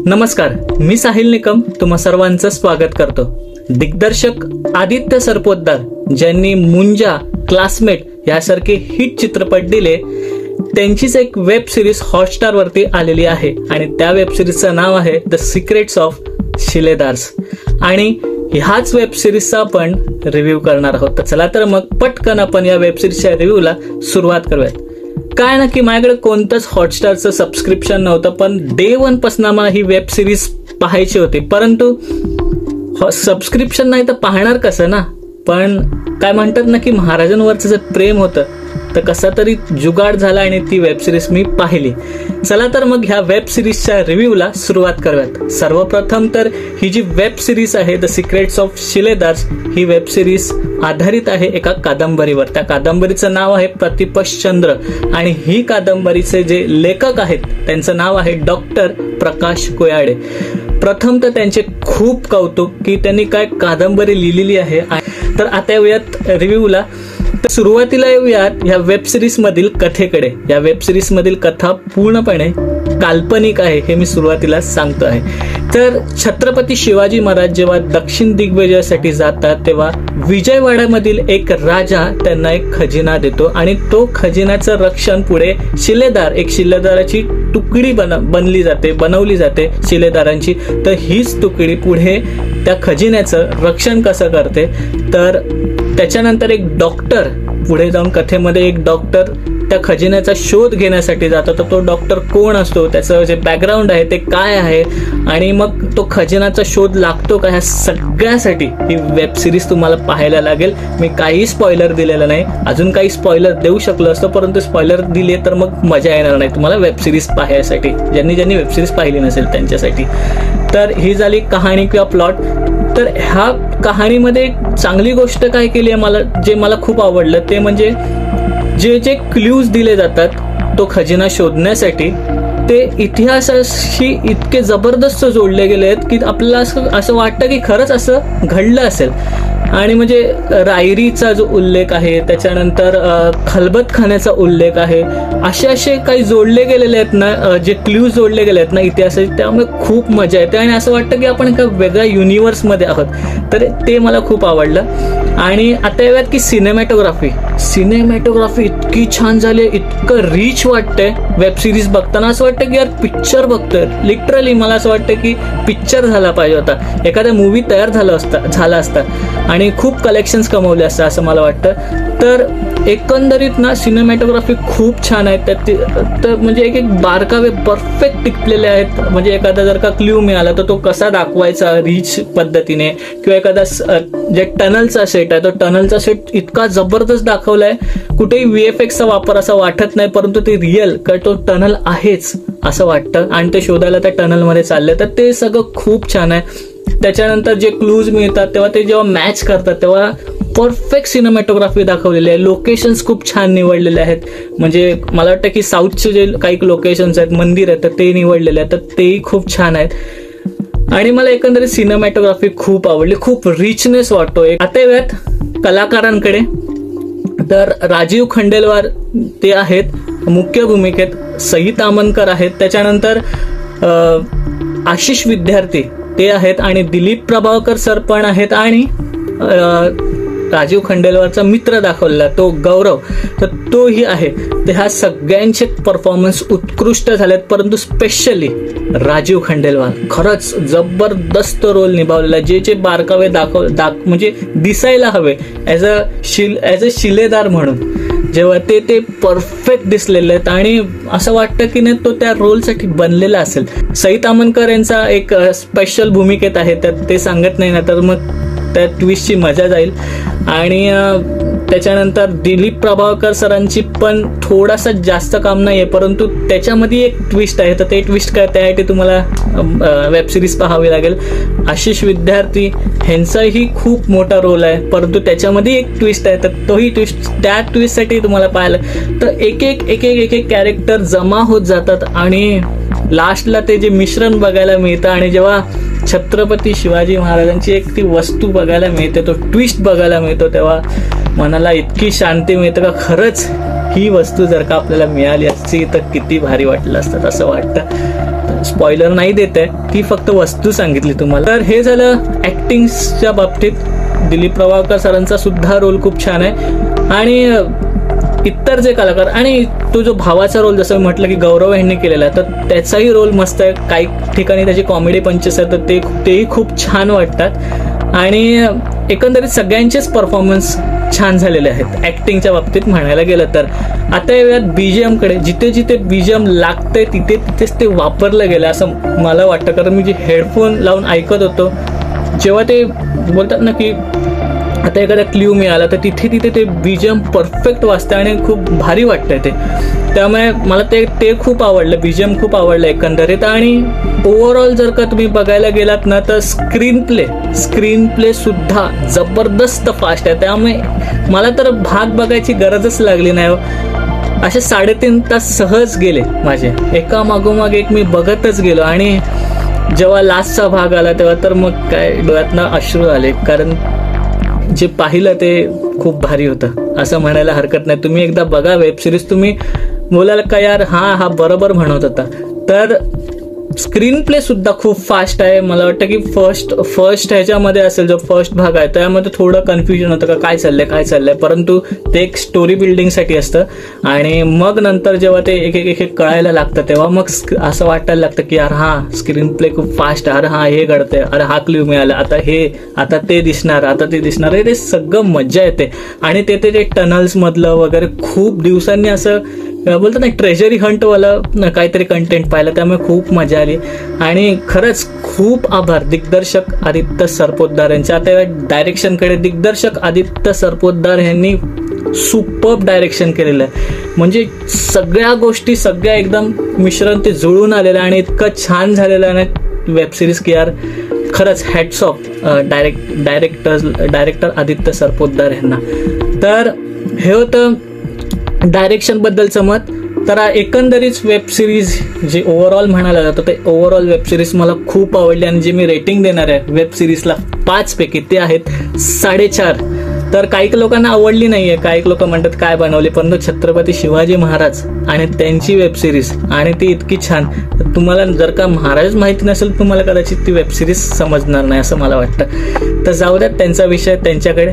नमस्कार, मी साहिल निकम तुम्हा सर्वांचं स्वागत करतो। दिग्दर्शक आदित्य सरपोतदार ज्यांनी मुंजा, क्लासमेट यासारखे हिट चित्रपट दिले, त्यांचीच एक वेब सिरीज हॉटस्टार वरती आलेली आहे आणि त्या वेब सिरीजचं नाव आहे द सिक्रेट्स ऑफ शिलेदार्स आणि ह्याच वेब सिरीजचा आपण रिव्ह्यू करणार आहोत। तर चला तर मग पटकन आपण या वेब सिरीजच्या रिव्ह्यूला सुरुवात करूयात। काय ना की माझ्याकडे कोणतंच हॉटस्टारचं सबस्क्रिप्शन नव्हतं, पण डे 1 पासून मला ही वेब सिरीज पाहायची होती, परंतु सबस्क्रिप्शन नाही तर पाहणार कसं ना। पण काय म्हणतात ना की महाराजांवरचं जे प्रेम होतं तर कसा तरी जुगाड झाला आणि ती वेब सिरीज मी पाहिली। चला तर मग ह्या वेब सिरीजच्या रिव्ह्यूला सुरुवात करूयात। सर्वप्रथम तर ही जी वेब सिरीज आहे द सिक्रेट्स ऑफ शिलेदार्स, ही वेब सिरीज आधारित आहे एका कादंबरीवर। त्या कादंबरीचं नाव आहे प्रतिपश्चंद्र आणि ही कादंबरीचे जे लेखक आहेत त्यांचं नाव आहे डॉक्टर प्रकाश कोयाडे। प्रथम तर त्यांचे खूप कौतुक की त्यांनी काय कादंबरी लिहिलेली आहे। तर आता येऊयात रिव्ह्यूला। तर सुरुवातीला येऊयात या वेब सिरीज मधील कथेकडे। या वेब सिरीज मधील कथा पूर्णपणे काल्पनिक आहे हे मी सुरुवातीला सांगतो आहे। तर छत्रपती शिवाजी महाराज जेव्हा दक्षिण दिग्विजयासाठी जातात तेव्हा विजयवाड्यामधील एक राजा त्यांना एक खजिना देतो आणि तो खजिन्याचं रक्षण पुढे एक शिलेदाराची तुकडी बनवली जाते शिलेदारांची। तर हीच तुकडी पुढे त्या खजिन्याचं रक्षण कसं करते, तर त्याच्यानंतर एक डॉक्टर पुढे जाऊन कथेमध्ये एक डॉक्टर त्या खजिन्याचा शोध घेण्यासाठी जातो। तर तो डॉक्टर कोण असतो, त्याचं जे बॅकग्राऊंड आहे ते काय आहे आणि मग तो खजिन्याचा शोध लागतो का, ह्या सगळ्यासाठी ही वेब सिरीज तुम्हाला पाहायला लागेल। मी काही स्पॉइलर दिलेलं नाही, अजून काही स्पॉइलर देऊ शकलो असतो, परंतु स्पॉइलर दिले तर मग मजा येणार नाही तुम्हाला वेब सिरीज पाहायसाठी, ज्यांनी वेब सिरीज पाहिली नसेल त्यांच्यासाठी। तर ही झाली कहाणी किंवा प्लॉट। तर ह्या कहाणीमध्ये चांगली गोष्ट काय केली आहे मला खूप आवडलं ते म्हणजे जे क्ल्यूज दिले जातात तो खजिना शोधण्यासाठी ते इतिहासाशी इतके जबरदस्त जोडले गेले आहेत की आपल्याला असं वाटतं की खरंच असं घडलं असेल। आणि म्हणजे रायरीचा जो उल्लेख आहे, त्याच्यानंतर खलबतखान्याचा उल्लेख आहे, असे काही जोडले गेलेले आहेत ना, जे क्ल्यूज जोडले गेले आहेत ना इतिहासाचे, त्यामुळे खूप मजा येते आणि असं वाटतं की आपण एका वेगळ्या युनिव्हर्समध्ये आहोत। तर ते मला खूप आवडलं। आणि आता येऊयात की सिनेमॅटोग्राफी इतकी छान झाली, इतकं रिच वाटतंय वेब सिरीज बघताना। असं वाटतं की यार पिक्चर बघतोय, लिटरली मला असं वाटतं की पिक्चर झाला पाहिजे होता, एखादा मूवी तयार झाला असता आणि खूप कलेक्शन्स कमवले असतं असं मला वाटतं। तर एकंदरीत ना सिनेमॅटोग्राफी खूप छान आहे, तर म्हणजे एक बारकावे परफेक्ट टिकलेले आहेत। म्हणजे एखादा जर का क्ल्यू मिळाला तर तो कसा दाखवायचा रिच पद्धतीने, किंवा एखादा जे टनलचा सेट आहे तो टनलचा सेट इतका जबरदस्त दाखवलाय, कुठेही VFX चा वापर असा वाटत नाही, परंतु ते रिअल का तो टनल आहेच असं वाटतं आणि ते शोधायला त्या टनलमध्ये चालले। तर ते सगळं खूप छान आहे। त्याच्यानंतर जे क्लूज मिळतात तेव्हा ते जेव्हा मॅच करतात तेव्हा परफेक्ट सिनेमॅटोग्राफी दाखवलेली आहे। लोकेशन्स खूप छान निवडलेले आहेत, म्हणजे मला वाटतं की साऊथचे जे काही लोकेशन्स आहेत, मंदिर आहेत, तर ते निवडलेले आहेत, तर तेही खूप छान आहेत। आणि मला एकंदरीत सिनेमॅटोग्राफी खूप आवडली, खूप रिचनेस वाटतो। आता येऊयात कलाकारांकडे। तर राजीव खंडेलवाल ते आहेत मुख्य भूमिकेत, सई तामणकर आहेत, त्याच्यानंतर आशिष विद्यार्थी ते आहेत आणि दिलीप प्रभावकर सर पण आहेत आणि राजीव खंडेलवालचा मित्र दाखवला तो गौरव, तर तोही आहे। तर ह्या सगळ्यांचे परफॉर्मन्स उत्कृष्ट झालेत, परंतु स्पेशली राजीव खंडेलवाल खरंच जबरदस्त रोल निभावलेला। जे बारकावे म्हणजे दिसायला हवे ॲज अ शिलेदार म्हणून, जेव्हा ते परफेक्ट दिसलेले आहेत आणि असं वाटतं की नाही तो त्या रोलसाठी बनलेला असेल। सई तामणकर यांचा एक स्पेशल भूमिकेत आहे, तर ते सांगत नाही ना तर मग त्या ट्विस्टची मजा जाईल। आणि त्याच्यानंतर दिलीप प्रभावकर सरांची पण थोडासा जास्त काम नाहीये, परंतु त्याच्यामध्ये एक ट्विस्ट आहे, तर ते ट्विस्ट काय त्यासाठी तुम्हाला वेब सिरीज पाहावी लागेल। आशिष विद्यार्थी ह्यांचाही खूप मोठा रोल आहे, परंतु त्याच्यामध्ये एक ट्विस्ट आहे, तर तोही ट्विस्ट त्या ट्विस्टसाठी तुम्हाला पाहायला। तर एक एक कॅरेक्टर जमा होत जातात आणि लास्टला ते जे मिश्रण बघायला मिळतं आणि जेव्हा छत्रपती शिवाजी महाराजांची एक ती वस्तू बघायला मिळते, तो ट्विस्ट बघायला मिळतो, तेव्हा मनाला इतकी शांती मिळते का खरंच ही वस्तू जर का आपल्याला मिळाली असती तर किती भारी वाटलं असतं असं वाटतं. स्पॉइलर नाही देत आहे, ती फक्त वस्तू सांगितली तुम्हाला. तर हे झालं ॲक्टिंगच्या बाबतीत. दिलीप प्रभावळकर सरांचा सुद्धा रोल खूप छान आहे आणि इतर जे कलाकार आणि तो जो भावाचा रोल जसं मी म्हटलं की गौरव यांनी केलेला आहे, तर त्याचाही रोल मस्त आहे. काही ठिकाणी त्याची कॉमेडी पंचेस आहेत तर तेही खूप छान वाटतात आणि एकंदरीत सगळ्यांचेच परफॉर्मन्स छान झालेले आहेत ॲक्टिंगच्या बाबतीत म्हणायला गेलं तर. आता येऊयात BGM कडे. जिथे जिथे BGM लागतंय तिथेच ते वापरलं गेलं असं मला वाटतं, कारण मी जे हेडफोन लावून ऐकत होतो जेव्हा ते बोलतात ना की आता एखादा क्ल्यू मिळाला तर तिथे ते BGM परफेक्ट वाजतं आणि खूप भारी वाटतंय ते. त्यामुळे मला ते खूप आवडलं, BGM खूप आवडलं एकंदरीत. आणि ओव्हरऑल जर का तुम्ही बघायला गेलात ना तर स्क्रीन प्ले सुद्धा जबरदस्त फास्ट आहे. त्यामुळे मला तर भाग बघायची गरजच लागली नाही. असे 3.5 तास सहज गेले माझे, एका मागोमाग एक मी बघतच गेलो. आणि जेव्हा लास्टचा भाग आला तेव्हा तर मग काय डोळ्यातनं अश्रू आले, कारण जे पाहिलं ते खूप भारी होतं असं म्हणायला हरकत नाही. तुम्ही एकदा बघा वेबसिरीज, तुम्ही बोलाल का यार हा बरोबर म्हणत होता. तर स्क्रीन प्ले सुद्धा खूप फास्ट आहे. मला वाटतं की फर्स्ट ह्याच्यामध्ये असेल, जो फर्स्ट भाग आहे त्यामध्ये थोडं कन्फ्युजन होतं का काय चाललंय, परंतु ते एक स्टोरी बिल्डिंगसाठी असतं. आणि मग नंतर जेव्हा ते एक कळायला लागतं तेव्हा मग असं वाटायला लागतं की यार हा स्क्रीन प्ले खूप फास्ट आहे, अरे हा हे घडतंय, अरे हा क्ल्यू मिळाला, आता ते दिसणार, ते सगळं मज्जा येते. आणि ते टनल्स मधलं वगैरे खूप दिवसांनी असं बोलतात ना ट्रेजरी हंटवाला काहीतरी कंटेंट पाहिलं, त्यामुळे खूप मजा आली. आणि खरंच खूप आभार दिग्दर्शक आदित्य सरपोतदार यांच्या. आता डायरेक्शनकडे दिग्दर्शक आदित्य सरपोतदार यांनी सुपर्ब डायरेक्शन केलेलं आहे. म्हणजे सगळ्या गोष्टी सगळ्या एकदम मिश्रण ते जुळून आलेलं आहे आणि इतकं छान झालेलं आहे ना वेबसिरीज की यार खरंच hats off director Aditya Sarpotdar यांना. तर हे होतं डायरेक्शन बद्दलचं मत. तर एकंदरीत वेबसिरीज जे ओव्हरऑल म्हणायला जातं ते ओव्हरऑल वेबसिरीज मला खूप आवडली आणि जे मी रेटिंग देणार आहे वेबसिरीजला 5 पैकी ते आहेत 4.5. तर काही लोकांना आवडली नाहीये, काही लोक म्हणतात काय बनवले, परंतु छत्रपती शिवाजी महाराज आणि त्यांची वेबसिरीज आणि ती इतकी छान. तुम्हाला जर का महाराज माहिती नसेल तुम्हाला कदाचित ती वेबसिरीज समजणार नाही असं मला वाटतं. तर जाऊ द्यात त्यांचा विषय त्यांच्याकडे.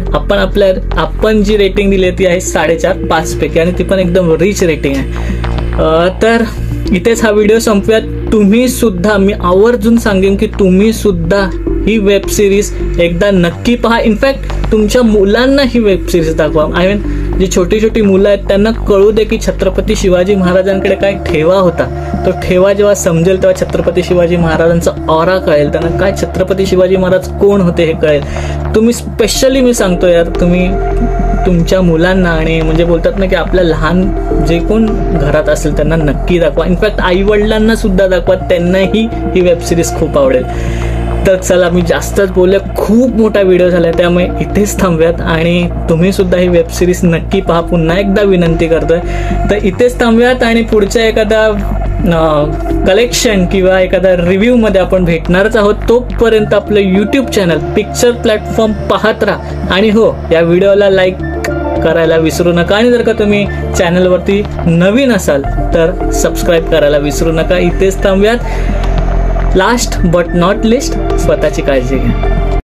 आपण जी रेटिंग दिली ती आहे 4.5 5 पैकी आणि ती पण एकदम रिच रेटिंग आहे. तर इथेच हा व्हिडिओ संपूयात. तुम्ही सुद्धा, मी आवर्जून सांगेन की तुम्ही सुद्धा ही वेब सिरीज एकदा नक्की पहा. इनफॅक्ट तुमच्या मुलांना ही वेब सिरीज दाखवा. आय मीन जी छोटी छोटी मुलं आहेत त्यांना कळू दे की छत्रपती शिवाजी महाराजांकडे काय ठेवा होता. तो ठेवा जेव्हा समजेल तेव्हा छत्रपती शिवाजी महाराजांचा ऑरा कळेल, त्यांना काय छत्रपती शिवाजी महाराज कोण होते हे कळेल. तुम्ही स्पेशली मी सांगतो यार, तुम्ही तुमच्या मुलांना आणि म्हणजे बोलतात ना की आपल्या लहान जे कोण घरात असेल त्यांना नक्की दाखवा. इनफॅक्ट आई वडिलांना सुद्धा दाखवा, त्यांनाही ही वेब सिरीज खूप आवडेल. तर चला मी जास्तच बोलले, खूप मोठा व्हिडिओ झाला त्यामुळे इथेच थांबूयात आणि तुम्ही सुद्धा ही वेब सिरीज नक्की पहा. पुन्हा एकदा विनंती करतोय. तर इथेच थांबूयात आणि पुढच्या एखादा कलेक्शन किंवा एखादा रिव्ह्यू मध्ये आपण भेटणारच आहोत. तोपर्यंत आपलं यूट्यूब चॅनल पिक्चर प्लॅटफॉर्म पाहत राहा आणि हो या व्हिडिओला लाईक करायला विसरू नका आणि जर का तुम्ही चॅनलवरती नवीन असाल तर सबस्क्राईब करायला विसरू नका. इथेच थांबूयात. लास्ट बट नॉट लिस्ट, स्वतःची काळजी घ्या.